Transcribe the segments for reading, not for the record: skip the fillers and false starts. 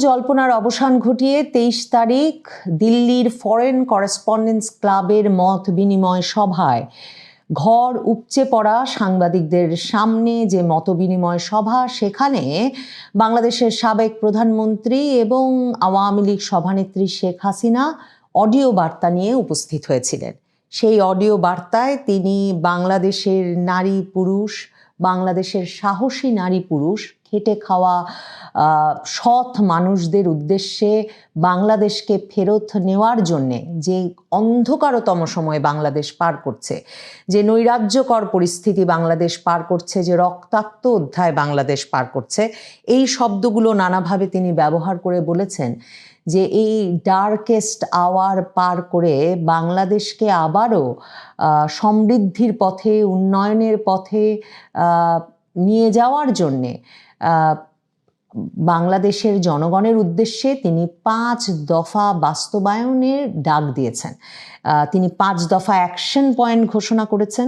জল্পনার অবসান ঘটিয়ে ২৩ তারিখ দিল্লির ফরেন করেসপন্ডেন্স ক্লাবের মত বিনিময় সভায় ঘর উপচে পড়া সাংবাদিকদের সামনে যে মত বিনিময় সভা, সেখানে বাংলাদেশের সাবেক প্রধানমন্ত্রী এবং আওয়ামী লীগ সভানেত্রী শেখ হাসিনা অডিও বার্তা নিয়ে উপস্থিত হয়েছিলেন। সেই অডিও বার্তায় তিনি বাংলাদেশের নারী পুরুষ, বাংলাদেশের সাহসী নারী পুরুষ, খেটে খাওয়া সৎ মানুষদের উদ্দেশ্যে বাংলাদেশকে ফেরত নেওয়ার জন্যে যে অন্ধকারতম সময় বাংলাদেশ পার করছে, যে নৈরাজ্যকর পরিস্থিতি বাংলাদেশ পার করছে, যে রক্তাক্ত অধ্যায় বাংলাদেশ পার করছে, এই শব্দগুলো নানাভাবে তিনি ব্যবহার করে বলেছেন যে এই ডার্কেস্ট আওয়ার পার করে বাংলাদেশকে আবারও সমৃদ্ধির পথে, উন্নয়নের পথে নিয়ে যাওয়ার জন্যে বাংলাদেশের জনগণের উদ্দেশ্যে তিনি 5 দফা বাস্তবায়নের ডাক দিয়েছেন। তিনি 5 দফা অ্যাকশন পয়েন্ট ঘোষণা করেছেন।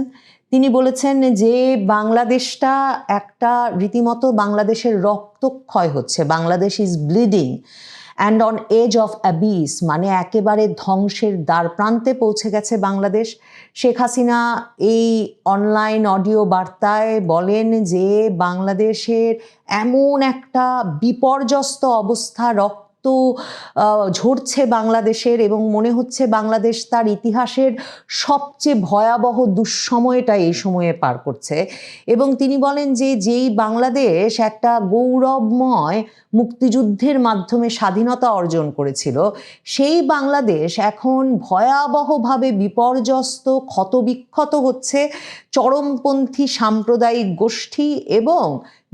তিনি বলেছেন যে বাংলাদেশটা একটা রীতিমতো বাংলাদেশের রক্তক্ষয় হচ্ছে, Bangladesh is bleeding and on edge of abyss, মানে একেবারে ধ্বংসের দ্বার প্রান্তে পৌঁছে গেছে বাংলাদেশ। শেখ হাসিনা এই অনলাইন অডিও বার্তায় বলেন যে বাংলাদেশের এমন একটা বিপর্যস্ত অবস্থা, রক্ত ঝরছে বাংলাদেশের, এবং মনে হচ্ছে বাংলাদেশ তার ইতিহাসের সবচেয়ে ভয়াবহ দুঃসময়টা এই সময়ে পার করছে। এবং তিনি বলেন যে যেই বাংলাদেশ একটা গৌরবময় মুক্তিযুদ্ধের মাধ্যমে স্বাধীনতা অর্জন করেছিল, সেই বাংলাদেশ এখন ভয়াবহভাবে বিপর্যস্ত, ক্ষতবিক্ষত হচ্ছে চরমপন্থী সাম্প্রদায়িক গোষ্ঠী এবং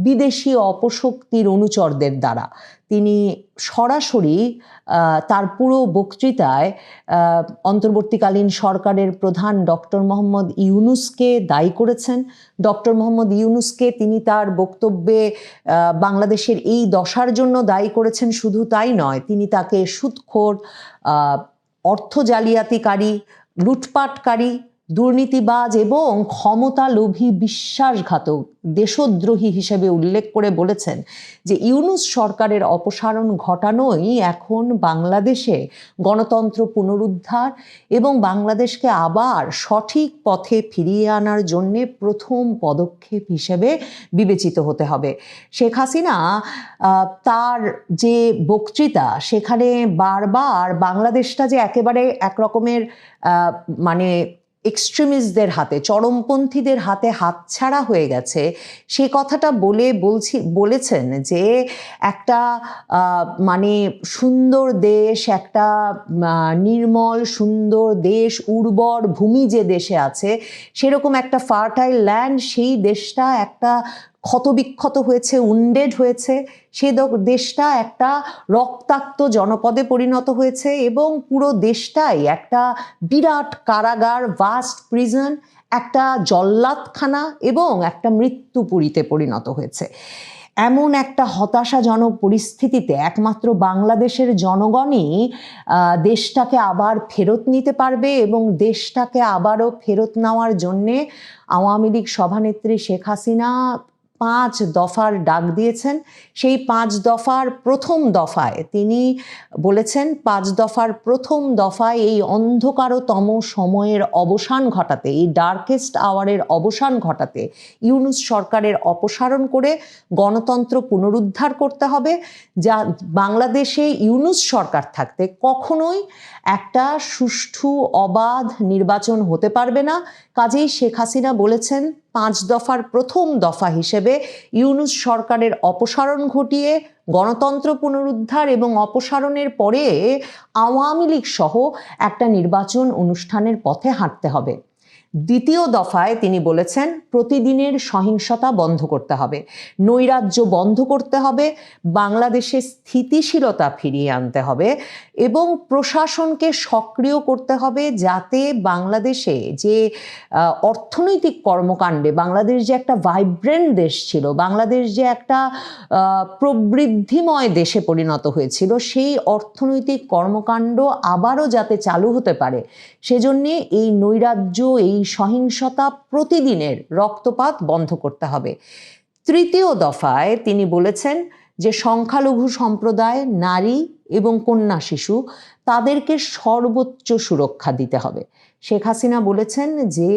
বিদেশি অপশক্তির অনুচরদের দ্বারা। তিনি সরাসরি তার পুরো বক্তৃতায় অন্তর্বর্তীকালীন সরকারের প্রধান ডক্টর মোহাম্মদ ইউনূসকে দায়ী করেছেন। ডক্টর মোহাম্মদ ইউনূসকে তিনি তার বক্তব্যে বাংলাদেশের এই দশার জন্য দায়ী করেছেন। শুধু তাই নয়, তিনি তাকে সুদখোর, অর্থ জালিয়াতিকারী, লুটপাটকারী, দুর্নীতিবাজ এবং ক্ষমতালোভী, বিশ্বাসঘাতক, দেশদ্রোহী হিসেবে উল্লেখ করে বলেছেন যে ইউনূস সরকারের অপসারণ ঘটানোই এখন বাংলাদেশে গণতন্ত্র পুনরুদ্ধার এবং বাংলাদেশকে আবার সঠিক পথে ফিরিয়ে আনার জন্যে প্রথম পদক্ষেপ হিসেবে বিবেচিত হতে হবে। শেখ হাসিনা তার যে বক্তৃতা, সেখানে বারবার বাংলাদেশটা যে একেবারে একরকমের মানে এক্সট্রিমিস্টদের হাতে, চরমপন্থীদের হাতে হাতছাড়া হয়ে গেছে, সে কথাটা বলেছেন যে একটা মানে সুন্দর দেশ, একটা নির্মল সুন্দর দেশ, উর্বর ভূমি যে দেশে আছে, সেরকম একটা ফার্টাইল ল্যান্ড, সেই দেশটা একটা ক্ষতবিক্ষত হয়েছে, উন্ডেড হয়েছে। সে দেশটা একটা রক্তাক্ত জনপদে পরিণত হয়েছে এবং পুরো দেশটাই একটা বিরাট কারাগার, ভাস্ট প্রিজন, একটা জল্লাদখানা এবং একটা মৃত্যুপুরীতে পরিণত হয়েছে। এমন একটা হতাশাজনক পরিস্থিতিতে একমাত্র বাংলাদেশের জনগণই দেশটাকে আবার ফেরত নিতে পারবে এবং দেশটাকে আবারও ফেরত নেওয়ার জন্যে আওয়ামী লীগ সভানেত্রী শেখ হাসিনা 5 দফার ডাক দিয়েছেন। সেই 5 দফার প্রথম দফায় তিনি বলেছেন, 5 দফার প্রথম দফায় এই অন্ধকারতম সময়ের অবসান ঘটাতে, এই ডার্কেস্ট আওয়ারের অবসান ঘটাতে ইউনূস সরকারের অপসারণ করে গণতন্ত্র পুনরুদ্ধার করতে হবে। যা বাংলাদেশে ইউনূস সরকার থাকতে কখনোই একটা সুষ্ঠু অবাধ নির্বাচন হতে পারবে না। কাজেই শেখ হাসিনা বলেছেন 5 দফার প্রথম দফা হিসেবে ইউনূস সরকারের অপসারণ ঘটিয়ে গণতন্ত্র পুনরুদ্ধার এবং অপসারণের পরে আওয়ামী লীগ সহ একটা নির্বাচন অনুষ্ঠানের পথে হাঁটতে হবে। দ্বিতীয় দফায় তিনি বলেছেন প্রতিদিনের সহিংসতা বন্ধ করতে হবে, নৈরাজ্য বন্ধ করতে হবে, বাংলাদেশে স্থিতিশীলতা ফিরিয়ে আনতে হবে এবং প্রশাসনকে সক্রিয় করতে হবে, যাতে বাংলাদেশে যে অর্থনৈতিক কর্মকাণ্ডে বাংলাদেশ যে একটা ভাইব্রেন্ট দেশ ছিল, বাংলাদেশ যে একটা প্রবৃদ্ধিময় দেশে পরিণত হয়েছিল, সেই অর্থনৈতিক কর্মকাণ্ড আবারও যাতে চালু হতে পারে, সেজন্যে এই নৈরাজ্য, এই সহিংসতা, প্রতিদিনের রক্তপাত বন্ধ করতে হবে। তৃতীয় দফায় তিনি বলেছেন যে সংখ্যালঘু সম্প্রদায়, নারী এবং কন্যা শিশু তাদেরকে সর্বোচ্চ সুরক্ষা দিতে হবে। শেখ হাসিনা বলেছেন যে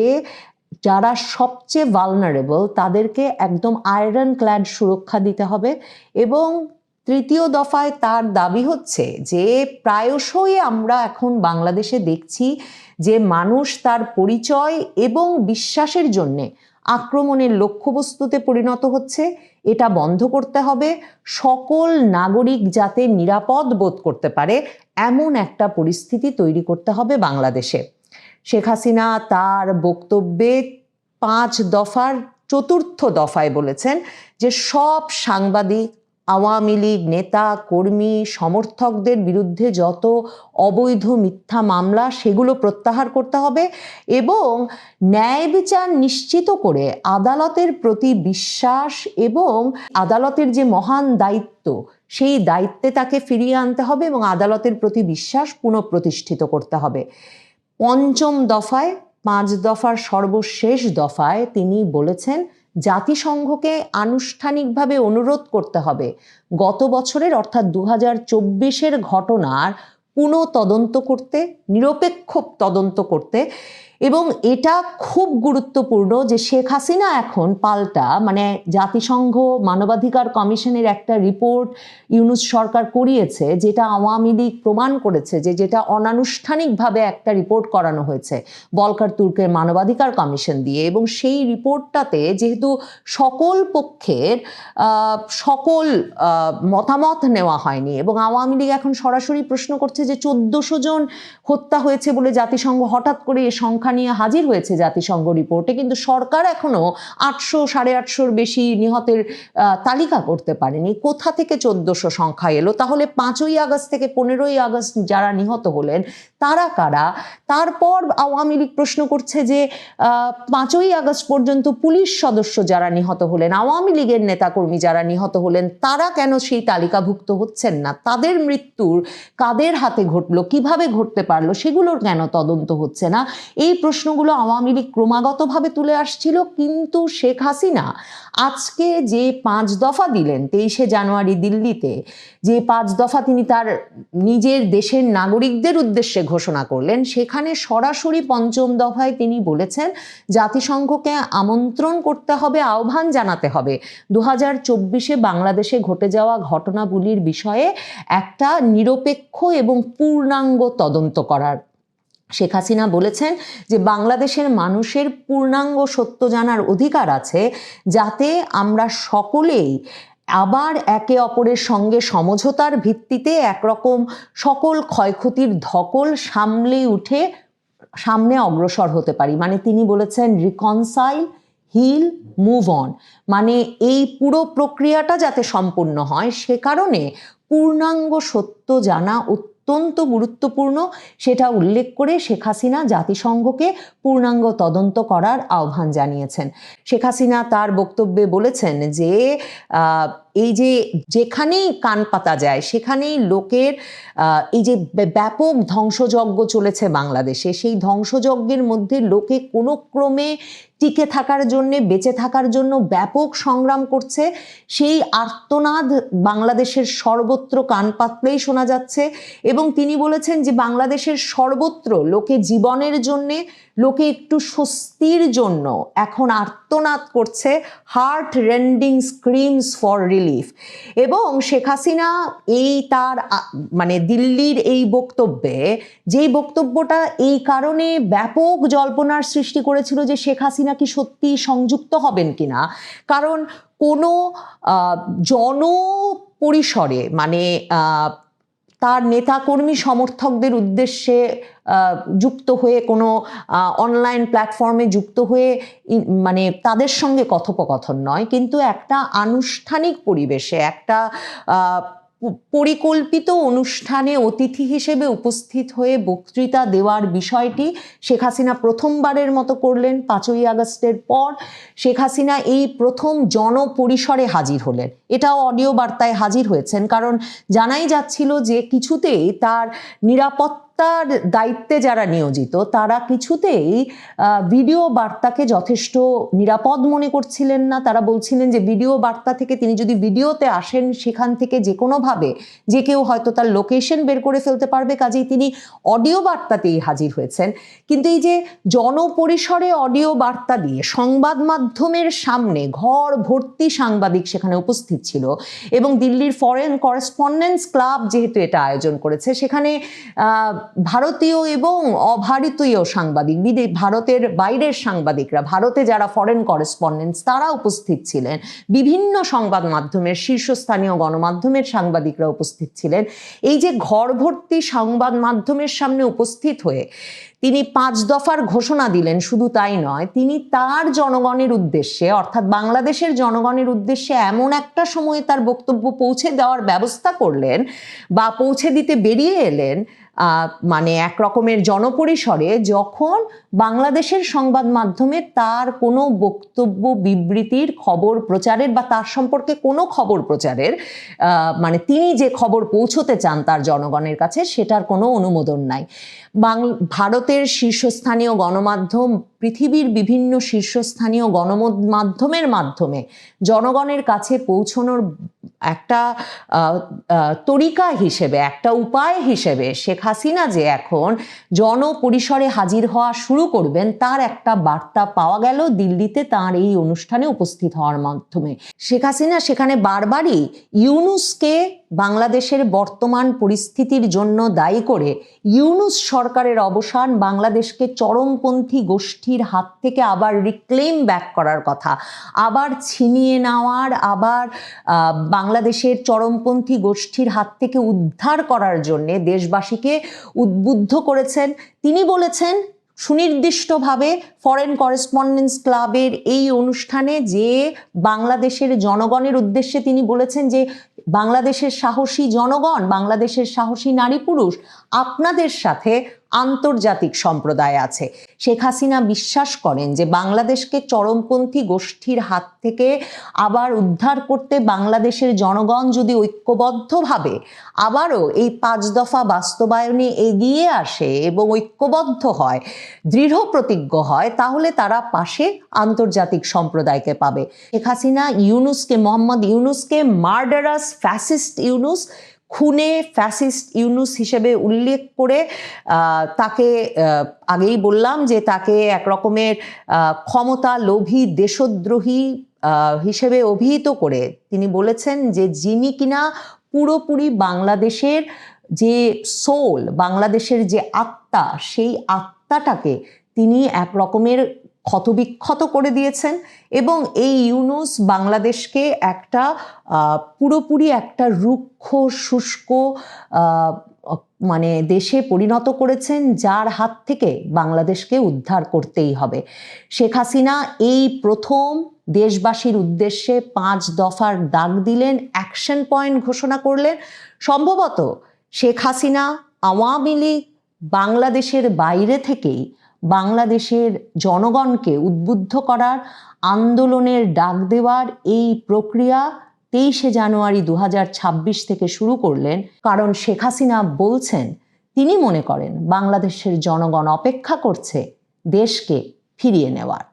যারা সবচেয়ে ভালনারেবল তাদেরকে একদম আয়রন ক্ল্যাড সুরক্ষা দিতে হবে। এবং তৃতীয় দফায় তার দাবি হচ্ছে যে প্রায়শই আমরা এখন বাংলাদেশে দেখছি যে মানুষ তার পরিচয় এবং বিশ্বাসের জন্যে আক্রমণের লক্ষ্যবস্তুতে পরিণত হচ্ছে। এটা বন্ধ করতে হবে। সকল নাগরিক যাতে নিরাপদ বোধ করতে পারে এমন একটা পরিস্থিতি তৈরি করতে হবে বাংলাদেশে। শেখ হাসিনা তার বক্তব্যে 5 দফার 4র্থ দফায় বলেছেন যে সব সাংবাদিক, আওয়ামী লীগ নেতা, কর্মী, সমর্থকদের বিরুদ্ধে যত অবৈধ মিথ্যা মামলা সেগুলো প্রত্যাহার করতে হবে এবং ন্যায় বিচার নিশ্চিত করে আদালতের প্রতি বিশ্বাস এবং আদালতের যে মহান দায়িত্ব সেই দায়িত্বে তাকে ফিরিয়ে আনতে হবে এবং আদালতের প্রতি বিশ্বাস পুনঃপ্রতিষ্ঠিত করতে হবে। 5ম দফায়, 5 দফার সর্বশেষ দফায় তিনি বলেছেন জাতিসংঘকে আনুষ্ঠানিকভাবে অনুরোধ করতে হবে গত বছরের অর্থাৎ 2024-এর ঘটনার পুনঃ তদন্ত করতে, নিরপেক্ষ তদন্ত করতে। এবং এটা খুব গুরুত্বপূর্ণ যে শেখ হাসিনা এখন পাল্টা জাতিসংঘ মানবাধিকার কমিশনের একটা রিপোর্ট ইউনূস সরকার করিয়েছে, যেটা আওয়ামী লীগ প্রমাণ করেছে যে যেটা অনানুষ্ঠানিকভাবে একটা রিপোর্ট করানো হয়েছে ভলকার তুর্কের মানবাধিকার কমিশন দিয়ে। এবং সেই রিপোর্টটাতে যেহেতু সকল পক্ষের সকল মতামত নেওয়া হয়নি এবং আওয়ামী লীগ এখন সরাসরি প্রশ্ন করছে যে 1400 জন হত্যা হয়েছে বলে জাতিসংঘ হঠাৎ করে এ সংখ্যা নিয়ে হাজির হয়েছে জাতিসংঘ রিপোর্টে, কিন্তু সরকার এখনো 800 850-র বেশি নিহতের তালিকা করতে পারেনি। কোথা থেকে 1400 সংখ্যা এলো? তাহলে 5ই আগস্ট থেকে 15ই আগস্ট যারা নিহত হলেন তারা কারা? তারপর আওয়ামী লীগ প্রশ্ন করছে যে 5ই আগস্ট পর্যন্ত পুলিশ সদস্য যারা নিহত হলেন, আওয়ামী লীগের নেতাকর্মী যারা নিহত হলেন, তারা কেন সেই তালিকাভুক্ত হচ্ছেন না? তাদের মৃত্যুর কাদের হাতে ঘটলো, কিভাবে ঘটতে পারলো, সেগুলোর কেন তদন্ত হচ্ছে না? এই প্রশ্নগুলো আওয়ামী লীগ ক্রমাগতভাবে তুলে আসছিল। কিন্তু শেখ হাসিনা আজকে যে 5 দফা দিলেন 23শে জানুয়ারি দিল্লিতে, যে 5 দফা তিনি তার নিজের দেশের নাগরিকদের উদ্দেশ্যে ঘোষণা করলেন, সেখানে সরাসরি 5ম দফায় তিনি বলেছেন জাতিসংঘকে আমন্ত্রণ করতে হবে, আহ্বান জানাতে হবে 2024-এ বাংলাদেশে ঘটে যাওয়া ঘটনাগুলির বিষয়ে একটা নিরপেক্ষ এবং পূর্ণাঙ্গ তদন্ত করার। শেখ হাসিনা বলেছেন যে বাংলাদেশের মানুষের পূর্ণাঙ্গ সত্য জানার অধিকার আছে, যাতে আমরা সকলেই আবার একে অপরের সঙ্গে সমঝোতার ভিত্তিতে একরকম সকল ক্ষয়ক্ষতির ধকল সামলে উঠে সামনে অগ্রসর হতে পারি। তিনি বলেছেন রিকনসাইল, হিল, মুভ অন। এই পুরো প্রক্রিয়াটা যাতে সম্পূর্ণ হয় সে কারণে পূর্ণাঙ্গ সত্য জানা অত্যন্ত গুরুত্বপূর্ণ, সেটা উল্লেখ করে শেখ হাসিনা জাতিসংঘকে পূর্ণাঙ্গ তদন্ত করার আহ্বান জানিয়েছেন। শেখ হাসিনা তার বক্তব্যে বলেছেন যে এই যে যেখানেই কান পাতা যায় সেখানেই লোকের এই যে ব্যাপক ধ্বংসযজ্ঞ চলেছে বাংলাদেশে, সেই ধ্বংসযজ্ঞের মধ্যে লোকে কোনো ক্রমে টিকে থাকার জন্যে, বেঁচে থাকার জন্য ব্যাপক সংগ্রাম করছে। সেই আর্তনাদ বাংলাদেশের সর্বত্র কান পাতলেই শোনা যাচ্ছে। এবং তিনি বলেছেন যে বাংলাদেশের সর্বত্র লোকে জীবনের জন্যে, লোকে একটু স্বস্তির জন্য এখন আর্তনাদ করছে, heart rending screams for relief. এবং শেখ হাসিনা এই তার দিল্লির এই বক্তব্যে, যেই বক্তব্যটা এই কারণে ব্যাপক জল্পনার সৃষ্টি করেছিল যে শেখ হাসিনা কি সত্যি সংযুক্ত হবেন কিনা, কারণ কোনো জনপরিসরে তার নেতাকর্মী সমর্থকদের উদ্দেশ্যে যুক্ত হয়ে কোনো অনলাইন প্ল্যাটফর্মে যুক্ত হয়ে তাদের সঙ্গে কথোপকথন নয়, কিন্তু একটা আনুষ্ঠানিক পরিবেশে একটা পরিকল্পিত অনুষ্ঠানে অতিথি হিসেবে উপস্থিত হয়ে বক্তৃতা দেওয়ার বিষয়টি শেখ হাসিনা প্রথমবারের মতো করলেন। 5ই আগস্টের পর শেখ হাসিনা এই প্রথম জনপরিসরে হাজির হলেন। এটাও অডিও বার্তায় হাজির হয়েছেন, কারণ জানাই যাচ্ছিল যে কিছুতেই তার নিরাপত্তা নিরাপত্তার দায়িত্বে যারা নিয়োজিত তারা কিছুতেই ভিডিও বার্তাকে যথেষ্ট নিরাপদ মনে করছিলেন না। তারা বলছিলেন যে ভিডিও বার্তা থেকে তিনি যদি ভিডিওতে আসেন সেখান থেকে যে কোনোভাবে যে কেউ হয়তো তার লোকেশন বের করে ফেলতে পারবে, কাজেই তিনি অডিও বার্তাতেই হাজির হয়েছেন। কিন্তু এই যে জনপরিসরে অডিও বার্তা দিয়ে সংবাদ মাধ্যমের সামনে ঘর ভর্তি সাংবাদিক সেখানে উপস্থিত ছিল, এবং দিল্লির ফরেন করেসপন্ডেন্স ক্লাব যেহেতু এটা আয়োজন করেছে, সেখানে ভারতীয় এবং অভারতীয় সাংবাদিক, ভারতের বাইরের সাংবাদিকরা, ভারতে যারা ফরেন করেসপন্ডেন্স তারা উপস্থিত ছিলেন, বিভিন্ন সংবাদ মাধ্যমের শীর্ষস্থানীয় গণমাধ্যমের সাংবাদিকরা উপস্থিত ছিলেন। এই যে ঘর ভর্তি সংবাদ মাধ্যমের সামনে উপস্থিত হয়ে তিনি 5 দফার ঘোষণা দিলেন, শুধু তাই নয়, তিনি তার জনগণের উদ্দেশ্যে অর্থাৎ বাংলাদেশের জনগণের উদ্দেশ্যে এমন একটা সময়ে তার বক্তব্য পৌঁছে দেওয়ার ব্যবস্থা করলেন বা পৌঁছে দিতে বেরিয়ে এলেন মানে এক রকমের জনপরিসরে, যখন বাংলাদেশের সংবাদ মাধ্যমে তার কোনো বক্তব্য বিবৃতির খবর প্রচারের বা তার সম্পর্কে কোনো খবর প্রচারের মানে তিনি যে খবর পৌঁছতে চান তার জনগণের কাছে সেটার কোনো অনুমোদন নাই। ভারতের শীর্ষস্থানীয় গণমাধ্যম পৃথিবীর বিভিন্ন শীর্ষস্থানীয় গণমাধ্যমের মাধ্যমে জনগণের কাছে পৌঁছানোর একটা তরিকা হিসেবে, একটা উপায় হিসেবে শেখ হাসিনা যে এখন জনপরিসরে হাজির হওয়া শুরু করবেন তার একটা বার্তা পাওয়া গেল দিল্লিতে তার এই অনুষ্ঠানে উপস্থিত হওয়ার মাধ্যমে। শেখ হাসিনা সেখানে বারবারই ইউনূসকে বাংলাদেশের বর্তমান পরিস্থিতির জন্য দায়ী করে ইউনূস সরকারের অবসান, বাংলাদেশকে চরমপন্থী গোষ্ঠীর হাত থেকে আবার রিক্লেম ব্যাক করার কথা, আবার ছিনিয়ে নেওয়ার, আবার বাংলাদেশের চরমপন্থী গোষ্ঠীর হাত থেকে উদ্ধার করার জন্য দেশবাসীকে উদ্বুদ্ধ করেছেন। তিনি বলেছেন সুনির্দিষ্টভাবে ফরেন করেসপন্ডেন্স ক্লাবের এই অনুষ্ঠানে যে বাংলাদেশের জনগণের উদ্দেশ্যে তিনি বলেছেন যে বাংলাদেশের সাহসী জনগণ, বাংলাদেশের সাহসী নারী পুরুষ, আপনাদের সাথে আন্তর্জাতিক সম্প্রদায় আছে। শেখ হাসিনা বিশ্বাস করেন যে বাংলাদেশকে চরমপন্থী গোষ্ঠীর হাত থেকে আবার উদ্ধার করতে বাংলাদেশের জনগণ যদি ঐক্যবদ্ধভাবে আবারও এই 5 দফা বাস্তবায়নে এগিয়ে আসে এবং ঐক্যবদ্ধ হয়, দৃঢ় প্রতিজ্ঞ হয়, তাহলে তারা পাশে আন্তর্জাতিক সম্প্রদায়কে পাবে। শেখ হাসিনা ইউনূসকে, মোহাম্মদ ইউনূসকে মার্ডারাস ফ্যাসিস্ট ইউনূস, খুনে ফ্যাসিস্ট ইউনূস হিসেবে উল্লেখ করে তাকে আগেই বললাম যে তাকে এক রকমের ক্ষমতা লোভী দেশদ্রোহী হিসেবে অভিহিত করে তিনি বলেছেন যে যিনি কিনা পুরোপুরি বাংলাদেশের যে সোল, বাংলাদেশের যে আত্মা, সেই আত্মাটাকে তিনি এক রকমের ক্ষতবিক্ষত করে দিয়েছেন, এবং এই ইউনূস বাংলাদেশকে একটা পুরোপুরি একটা রুক্ষ শুষ্ক মানে দেশে পরিণত করেছেন, যার হাত থেকে বাংলাদেশকে উদ্ধার করতেই হবে। শেখ হাসিনা এই প্রথম দেশবাসীর উদ্দেশ্যে 5 দফার ডাক দিলেন, অ্যাকশন পয়েন্ট ঘোষণা করলেন। সম্ভবত শেখ হাসিনা, আওয়ামী লীগ বাংলাদেশের বাইরে থেকেই বাংলাদেশের জনগণকে উদ্বুদ্ধ করার, আন্দোলনের ডাক দেওয়ার এই প্রক্রিয়া 23শে জানুয়ারি 2026 থেকে শুরু করলেন। কারণ শেখ হাসিনা বলছেন তিনি মনে করেন বাংলাদেশের জনগণ অপেক্ষা করছে দেশকে ফিরিয়ে নেওয়ার।